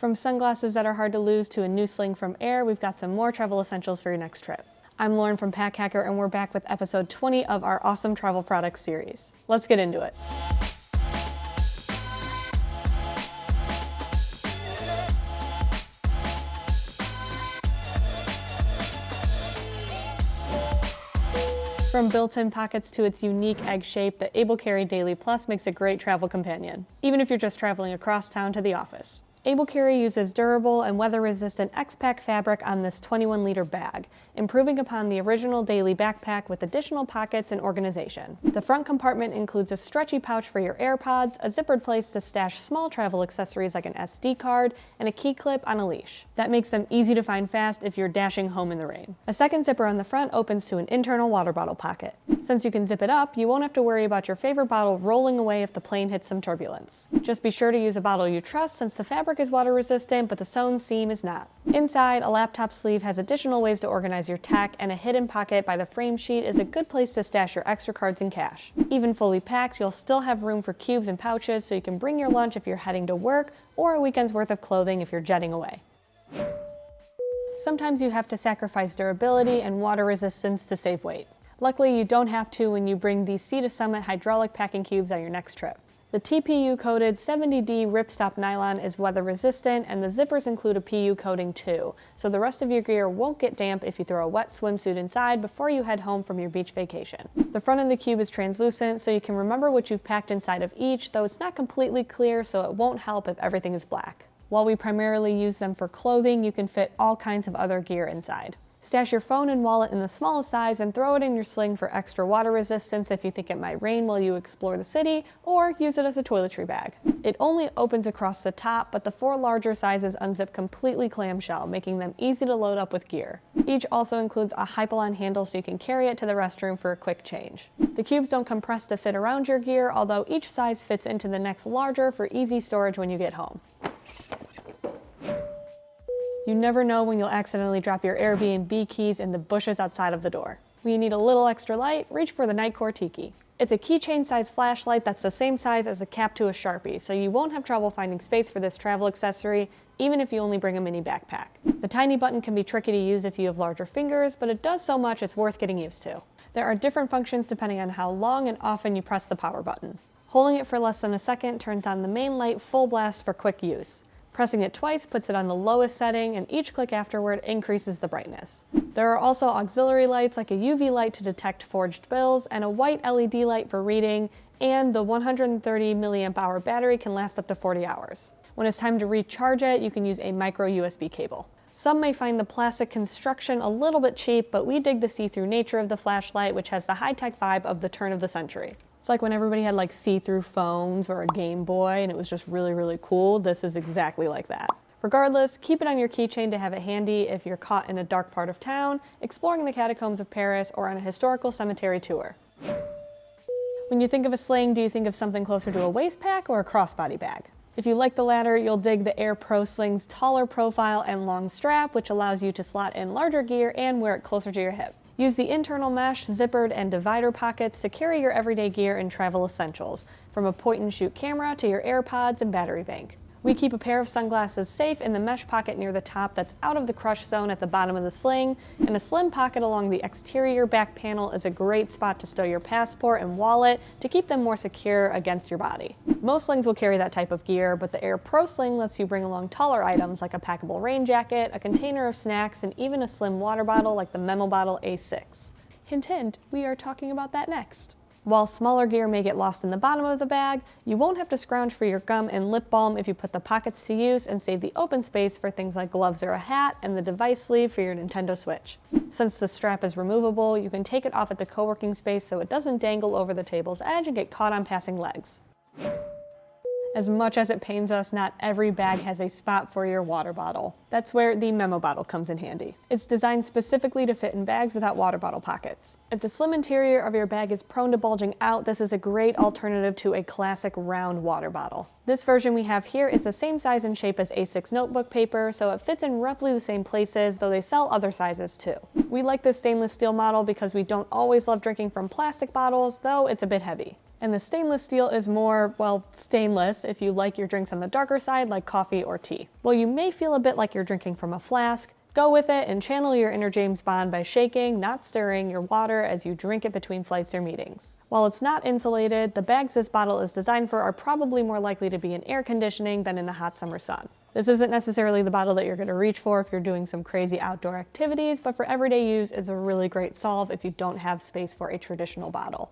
From sunglasses that are hard to lose to a new sling from Aer, we've got some more travel essentials for your next trip. I'm Lauren from Pack Hacker, and we're back with episode 20 of our awesome travel products series. Let's get into it. From built-in pockets to its unique egg shape, the Able Carry Daily Plus makes a great travel companion, even if you're just traveling across town to the office. Able Carry uses durable and weather-resistant X-Pack fabric on this 21-liter bag, improving upon the original daily backpack with additional pockets and organization. The front compartment includes a stretchy pouch for your AirPods, a zippered place to stash small travel accessories like an SD card, and a key clip on a leash. That makes them easy to find fast if you're dashing home in the rain. A second zipper on the front opens to an internal water bottle pocket. Since you can zip it up, you won't have to worry about your favorite bottle rolling away if the plane hits some turbulence. Just be sure to use a bottle you trust, since the fabric is water resistant, but the sewn seam is not. Inside, a laptop sleeve has additional ways to organize your tech, and a hidden pocket by the frame sheet is a good place to stash your extra cards and cash. Even fully packed, you'll still have room for cubes and pouches, so you can bring your lunch if you're heading to work, or a weekend's worth of clothing if you're jetting away. Sometimes you have to sacrifice durability and water resistance to save weight. Luckily, you don't have to when you bring the Sea to Summit hydraulic packing cubes on your next trip. The TPU-coated 70D ripstop nylon is weather-resistant, and the zippers include a PU coating too, so the rest of your gear won't get damp if you throw a wet swimsuit inside before you head home from your beach vacation. The front of the cube is translucent, so you can remember what you've packed inside of each, though it's not completely clear, so it won't help if everything is black. While we primarily use them for clothing, you can fit all kinds of other gear inside. Stash your phone and wallet in the smallest size and throw it in your sling for extra water resistance if you think it might rain while you explore the city, or use it as a toiletry bag. It only opens across the top, but the 4 larger sizes unzip completely clamshell, making them easy to load up with gear. Each also includes a Hypalon handle so you can carry it to the restroom for a quick change. The cubes don't compress to fit around your gear, although each size fits into the next larger for easy storage when you get home. You never know when you'll accidentally drop your Airbnb keys in the bushes outside of the door. When you need a little extra light, reach for the NITECORE TIKI. It's a keychain-sized flashlight that's the same size as a cap to a Sharpie, so you won't have trouble finding space for this travel accessory, even if you only bring a mini backpack. The tiny button can be tricky to use if you have larger fingers, but it does so much it's worth getting used to. There are different functions depending on how long and often you press the power button. Holding it for less than a second turns on the main light full blast for quick use. Pressing it twice puts it on the lowest setting, and each click afterward increases the brightness. There are also auxiliary lights like a UV light to detect forged bills, and a white LED light for reading, and the 130 mAh battery can last up to 40 hours. When it's time to recharge it, you can use a micro USB cable. Some may find the plastic construction a little bit cheap, but we dig the see-through nature of the flashlight, which has the high-tech vibe of the turn of the century. It's like when everybody had like see-through phones or a Game Boy and it was just really, really cool. This is exactly like that. Regardless, keep it on your keychain to have it handy if you're caught in a dark part of town, exploring the catacombs of Paris, or on a historical cemetery tour. When you think of a sling, do you think of something closer to a waist pack or a crossbody bag? If you like the latter, you'll dig the Aer Pro Sling's taller profile and long strap, which allows you to slot in larger gear and wear it closer to your hip. Use the internal mesh, zippered, and divider pockets to carry your everyday gear and travel essentials, from a point-and-shoot camera to your AirPods and battery bank. We keep a pair of sunglasses safe in the mesh pocket near the top that's out of the crush zone at the bottom of the sling, and a slim pocket along the exterior back panel is a great spot to stow your passport and wallet to keep them more secure against your body. Most slings will carry that type of gear, but the Aer Pro Sling lets you bring along taller items like a packable rain jacket, a container of snacks, and even a slim water bottle like the memobottle A6. Hint hint, we are talking about that next. While smaller gear may get lost in the bottom of the bag, you won't have to scrounge for your gum and lip balm if you put the pockets to use and save the open space for things like gloves or a hat and the device sleeve for your Nintendo Switch. Since the strap is removable, you can take it off at the co-working space so it doesn't dangle over the table's edge and get caught on passing legs. As much as it pains us, not every bag has a spot for your water bottle. That's where the memo bottle comes in handy. It's designed specifically to fit in bags without water bottle pockets. If the slim interior of your bag is prone to bulging out, this is a great alternative to a classic round water bottle. This version we have here is the same size and shape as A6 notebook paper, so it fits in roughly the same places, though they sell other sizes too. We like this stainless steel model because we don't always love drinking from plastic bottles, though it's a bit heavy. And the stainless steel is more, well, stainless if you like your drinks on the darker side, like coffee or tea. While you may feel a bit like you're drinking from a flask, go with it and channel your inner James Bond by shaking, not stirring, your water as you drink it between flights or meetings. While it's not insulated, the bags this bottle is designed for are probably more likely to be in air conditioning than in the hot summer sun. This isn't necessarily the bottle that you're going to reach for if you're doing some crazy outdoor activities, but for everyday use, it's a really great solve if you don't have space for a traditional bottle.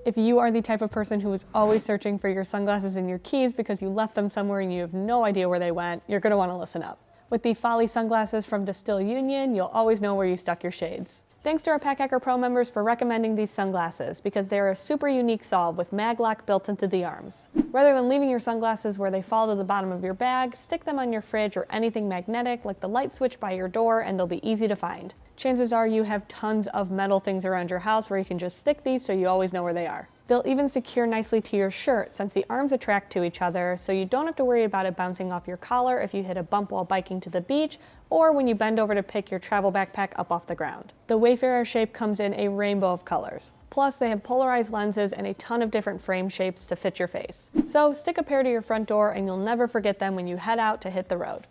If you are the type of person who is always searching for your sunglasses and your keys because you left them somewhere and you have no idea where they went, you're going to want to listen up. With the Folly sunglasses from Distil Union, you'll always know where you stuck your shades. Thanks to our Aer Pro members for recommending these sunglasses because they're a super unique solve with mag lock built into the arms. Rather than leaving your sunglasses where they fall to the bottom of your bag, stick them on your fridge or anything magnetic like the light switch by your door and they'll be easy to find. Chances are you have tons of metal things around your house where you can just stick these so you always know where they are. They'll even secure nicely to your shirt since the arms attract to each other, so you don't have to worry about it bouncing off your collar if you hit a bump while biking to the beach or when you bend over to pick your travel backpack up off the ground. The Wayfarer shape comes in a rainbow of colors. Plus, they have polarized lenses and a ton of different frame shapes to fit your face. So stick a pair to your front door and you'll never forget them when you head out to hit the road.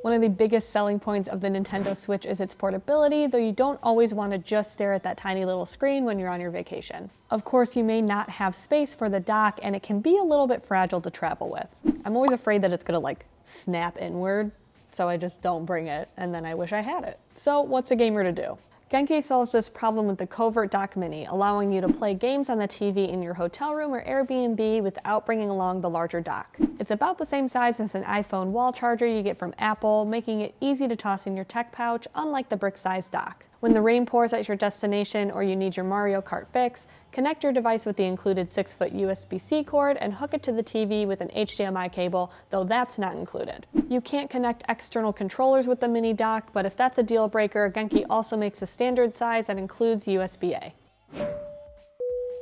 One of the biggest selling points of the Nintendo Switch is its portability, though you don't always want to just stare at that tiny little screen when you're on your vacation. Of course, you may not have space for the dock, and it can be a little bit fragile to travel with. I'm always afraid that it's gonna snap inward, so I just don't bring it, and then I wish I had it. So what's a gamer to do? Genki solves this problem with the Covert Dock Mini, allowing you to play games on the TV in your hotel room or Airbnb without bringing along the larger dock. It's about the same size as an iPhone wall charger you get from Apple, making it easy to toss in your tech pouch, unlike the brick-sized dock. When the rain pours at your destination or you need your Mario Kart fix, connect your device with the included 6-foot USB-C cord and hook it to the TV with an HDMI cable, though that's not included. You can't connect external controllers with the mini dock, but if that's a deal breaker, Genki also makes a standard size that includes USB-A.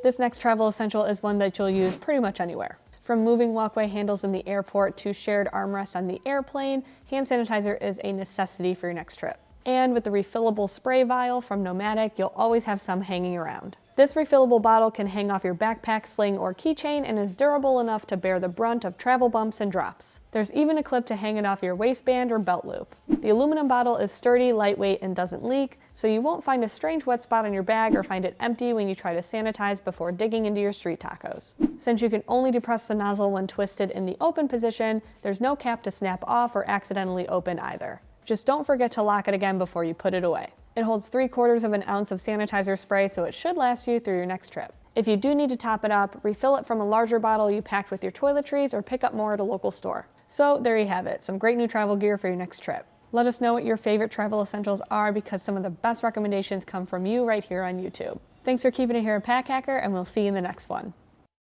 This next travel essential is one that you'll use pretty much anywhere. From moving walkway handles in the airport to shared armrests on the airplane, hand sanitizer is a necessity for your next trip. And with the refillable spray vial from NOMATIC, you'll always have some hanging around. This refillable bottle can hang off your backpack, sling, or keychain and is durable enough to bear the brunt of travel bumps and drops. There's even a clip to hang it off your waistband or belt loop. The aluminum bottle is sturdy, lightweight, and doesn't leak, so you won't find a strange wet spot on your bag or find it empty when you try to sanitize before digging into your street tacos. Since you can only depress the nozzle when twisted in the open position, there's no cap to snap off or accidentally open either. Just don't forget to lock it again before you put it away. It holds 3/4 of an ounce of sanitizer spray, so it should last you through your next trip. If you do need to top it up, refill it from a larger bottle you packed with your toiletries or pick up more at a local store. So there you have it, some great new travel gear for your next trip. Let us know what your favorite travel essentials are because some of the best recommendations come from you right here on YouTube. Thanks for keeping it here at Pack Hacker, and we'll see you in the next one.